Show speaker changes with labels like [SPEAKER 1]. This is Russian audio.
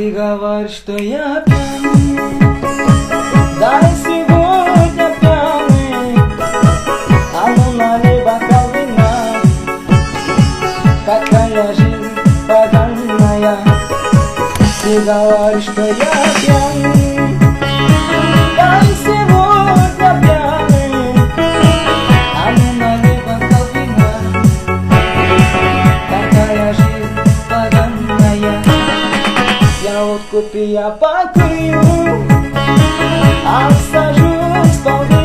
[SPEAKER 1] Ты говоришь, что я пьяный, да и сегодня пьяный. А ну налей бокал вина, какая жизнь поганая. Ты говоришь, что я пьяный, да и сегодня пьяный. А ну налей бокал вина, какая жизнь поганая. Я водку пью, я покурю, а сажусь в полдень.